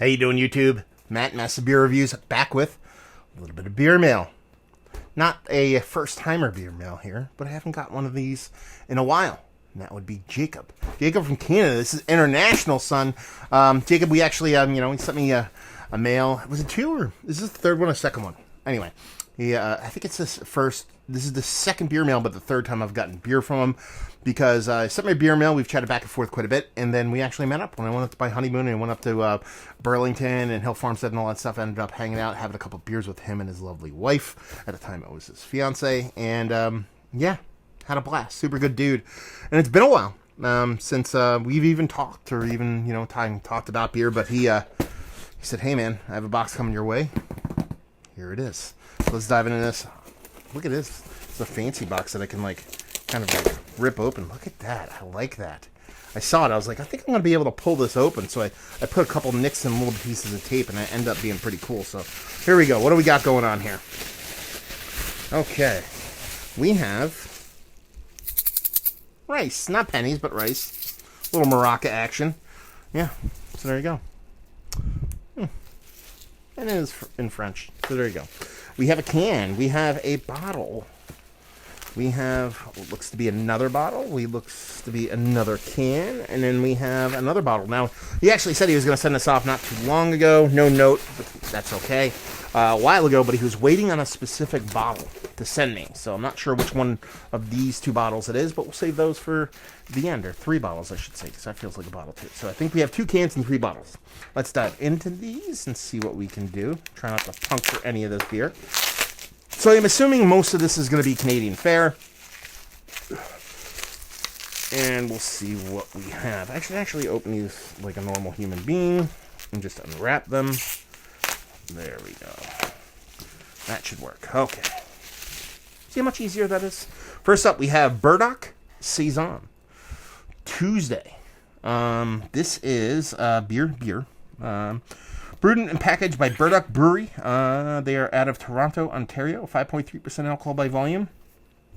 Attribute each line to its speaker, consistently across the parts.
Speaker 1: How you doing, YouTube? Matt, Massive Beer Reviews, back with a little bit of beer mail. Not a first-timer beer mail here, but I haven't got one of these in a while. And that would be Jacob. Jacob from Canada. This is international, son. Jacob, we actually, he sent me a mail. Was it two or is this the third one or second one? Anyway, I think it's this is the second beer mail, but the third time I've gotten beer from him. Because I sent me a beer mail, we've chatted back and forth quite a bit, and then we actually met up when I went up to my honeymoon and went up to Burlington and Hill Farmstead and all that stuff. I ended up hanging out, having a couple beers with him and his lovely wife. At the time, it was his fiance, and had a blast. Super good dude. And it's been a while since we've even talked or even talked about beer. But he said, "Hey man, I have a box coming your way. Here it is. So let's dive into this. Look at this. It's a fancy box that I can kind of rip open. Look at that. I like that. I saw it. I was like, I think I'm going to be able to pull this open. So I put a couple nicks and little pieces of tape, and it ended up being pretty cool. So here we go. What do we got going on here? Okay. We have rice. Not pennies, but rice. A little maraca action. Yeah. So there you go. And it is in French. So there you go. We have a can. We have a bottle. We have what looks to be another bottle. We looks to be another can. And then we have another bottle. Now, he actually said he was going to send this off not too long ago. No note, but that's okay. A while ago, but he was waiting on a specific bottle to send me. So I'm not sure which one of these two bottles it is, but we'll save those for the end. Or three bottles, I should say, because that feels like a bottle too. So I think we have 2 cans and 3 bottles. Let's dive into these and see what we can do. Try not to puncture any of this beer. So I'm assuming most of this is going to be Canadian fare. And we'll see what we have. I should actually open these like a normal human being and just unwrap them. There we go. That should work. Okay. See how much easier that is? First up, we have Burdock Saison. Tuesday. This is beer. Brewed and packaged by Burdock Brewery. They are out of Toronto, Ontario. 5.3% alcohol by volume.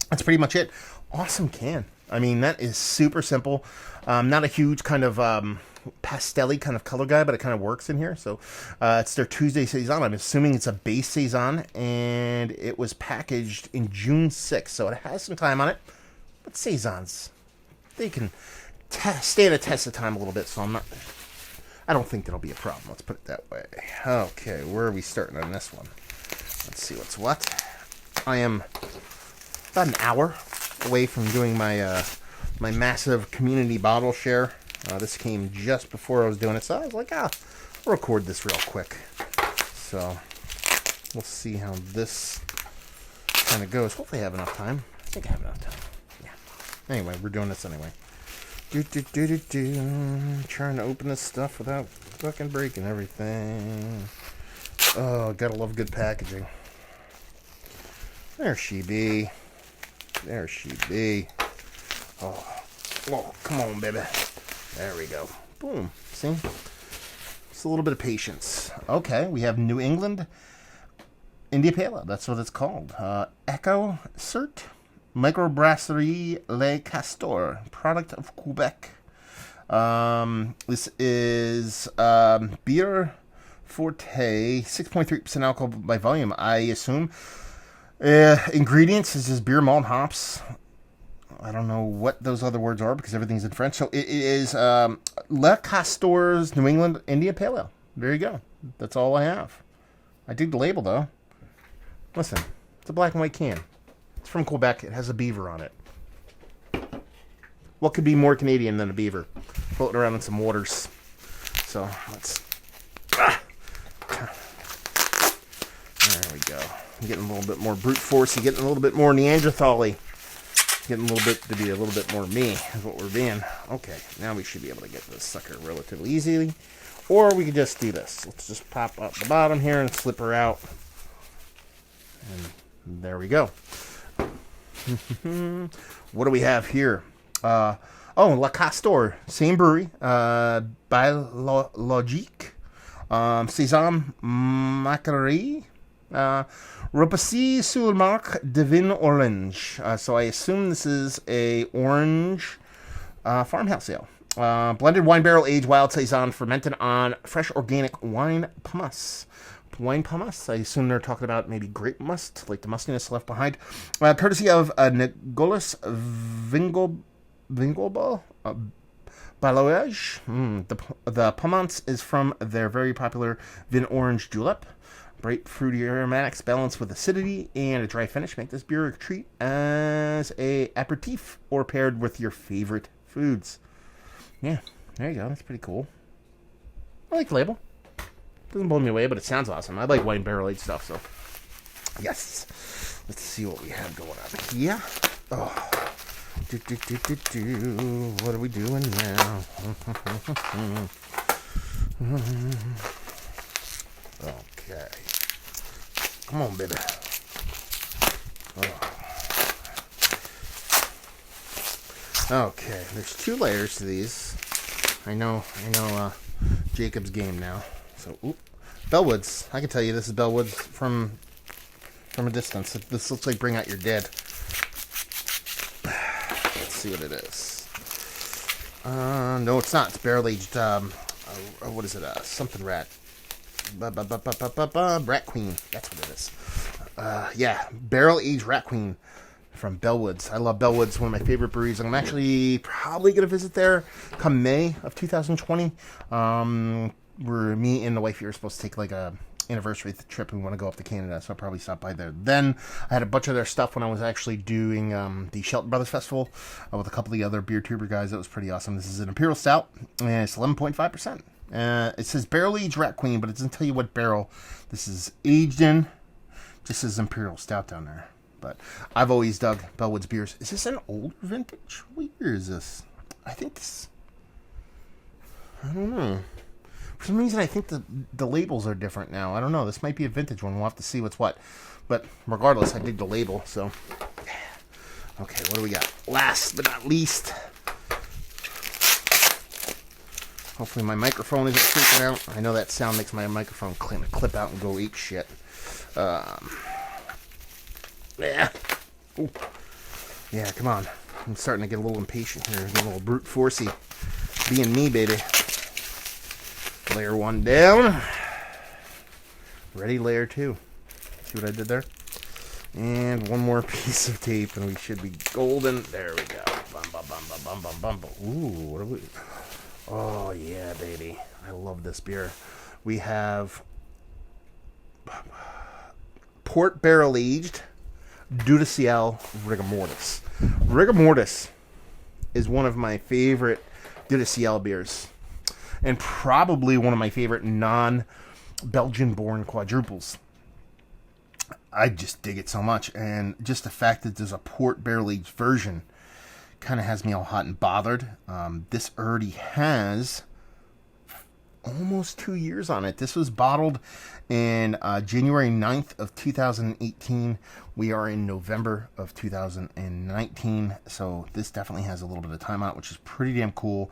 Speaker 1: That's pretty much it. Awesome can. I mean, that is super simple. Not a huge kind of pastel-y kind of color guy, but it kind of works in here. So it's their Tuesday Saison. I'm assuming it's a base Saison, and it was packaged in June 6th. So it has some time on it. But Saisons, they can stand a test of time a little bit, so I don't think that'll be a problem. Let's put it that way. Okay, where are we starting on this one? Let's see what's what. I am about an hour away from doing my my massive community bottle share. This came just before I was doing it, so I was like, I'll record this real quick. So we'll see how this kind of goes. Hopefully I have enough time. I think I have enough time. Yeah. Anyway, we're doing this anyway. Trying to open this stuff without fucking breaking everything. Oh, gotta love good packaging. There she be. There she be. Oh, come on, baby. There we go. Boom. See? Just a little bit of patience. Okay, we have New England India Pale Ale. That's what it's called. Echo Cert. Microbrasserie Le Castor, product of Quebec. This is beer forte, 6.3% alcohol by volume, I assume. Ingredients is just beer, malt, hops. I don't know what those other words are because everything's in French. So it is Le Castor's New England India Pale Ale. There you go. That's all I have. I dig the label, though. Listen, it's a black and white can. It's from Quebec. It has a beaver on it. What could be more Canadian than a beaver floating around in some waters? So let's. There we go. I'm getting a little bit more brute force. You're getting a little bit more Neanderthal-y. Getting a little bit to be a little bit more me is what we're being. Okay, now we should be able to get this sucker relatively easily. Or we could just do this. Let's just pop up the bottom here and slip her out. And there we go. What do we have here? La Castor, same brewery. Biologique. Saison Macquarie. Repassé sur le marque de vin orange. So I assume this is a orange farmhouse ale. Blended wine barrel aged wild saison fermented on fresh organic wine pumice. Wine pumice. I assume they're talking about maybe grape must, like the mustiness left behind. Courtesy of Nicolas Vingleball. Bellwoods. The Pumance is from their very popular Vin Orange Julep. Bright fruity aromatics balanced with acidity and a dry finish make this beer a treat as a aperitif or paired with your favorite foods. Yeah, there you go. That's pretty cool. I like the label. Doesn't blow me away, but it sounds awesome. I like wine barrel aged stuff, so yes. Let's see what we have going on here. Oh. What are we doing now? Okay. Come on, baby. Oh. Okay, there's 2 layers to these. I know, Jacob's game now. So, Bellwoods. I can tell you this is Bellwoods from a distance. This looks like Bring Out Your Dead. Let's see what it is. No, it's not. It's barrel aged. What is it? Something rat. Rat Queen. That's what it is. Yeah, barrel aged Rat Queen from Bellwoods. I love Bellwoods. One of my favorite breweries. I'm actually probably gonna visit there come May of 2020. Where me and the wife here are supposed to take like a anniversary trip. We want to go up to Canada, so I'll probably stop by there. Then I had a bunch of their stuff when I was actually doing the Shelton Brothers Festival with a couple of the other beer tuber guys. That was pretty awesome. This is an imperial stout, and it's 11.5%. It says barrel aged Rat Queen, but it doesn't tell you what barrel this is aged in. Just says imperial stout down there. But I've always dug Bellwoods beers. Is this an older vintage? What year is this? I think this. I don't know. For some reason, I think the labels are different now. I don't know. This might be a vintage one. We'll have to see what's what. But regardless, I dig the label. So, okay, what do we got? Last but not least. Hopefully my microphone isn't freaking out. I know that sound makes my microphone clip out and go eat shit. Yeah. Ooh. Yeah, come on. I'm starting to get a little impatient here. Get a little brute forcey. Being me, baby. Layer 1 down. Ready, layer 2. See what I did there? And one more piece of tape and we should be golden. There we go. Bum, bum, bum, bum, bum, bum, bum. Ooh, what are we... Oh, yeah, baby. I love this beer. We have port barrel aged Dieu du Ciel Rigor Mortis. Rigor Mortis is one of my favorite Dieu du Ciel beers. And probably one of my favorite non-Belgian-born quadruples. I just dig it so much. And just the fact that there's a port barrel-aged version kind of has me all hot and bothered. This already has almost 2 years on it. This was bottled in January 9th of 2018. We are in November of 2019, so this definitely has a little bit of time on it, which is pretty damn cool.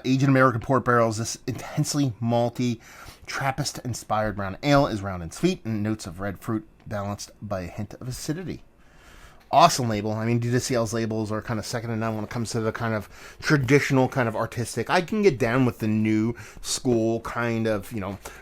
Speaker 1: Aged in American port barrels, this intensely malty, Trappist-inspired brown ale is round and sweet, and notes of red fruit balanced by a hint of acidity. Awesome label. I mean, Dieu du Ciel's labels are kind of second to none when it comes to the kind of traditional, kind of artistic. I can get down with the new school kind of,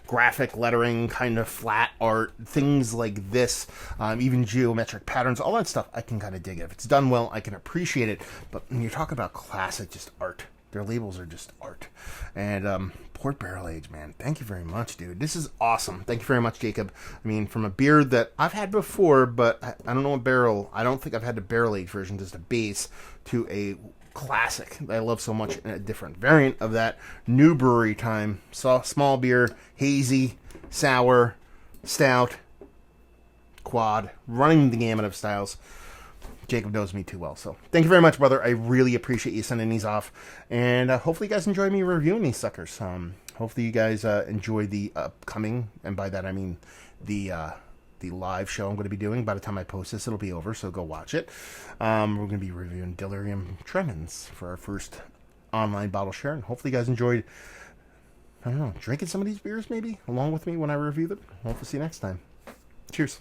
Speaker 1: graphic lettering, kind of flat art, things like this, even geometric patterns, all that stuff. I can kind of dig it. If it's done well, I can appreciate it. But when you talk about classic, just art, their labels are just art. And port barrel age, man. Thank you very much, dude. This is awesome. Thank you very much, Jacob. I mean, from a beer that I've had before, but I don't know what barrel. I don't think I've had the barrel age version, just a base, to a classic that I love so much, and a different variant of that. New brewery time. Small beer, hazy, sour, stout, quad, running the gamut of styles. Jacob knows me too well, so thank you very much, brother. I really appreciate you sending these off, and hopefully you guys enjoy me reviewing these suckers. Hopefully you guys enjoy the upcoming, and by that I mean the live show I'm going to be doing. By the time I post this, it'll be over, so go watch it. We're going to be reviewing Delirium Tremens for our first online bottle share, and hopefully you guys enjoyed, I don't know, drinking some of these beers maybe along with me when I review them. Hopefully see you next time. Cheers.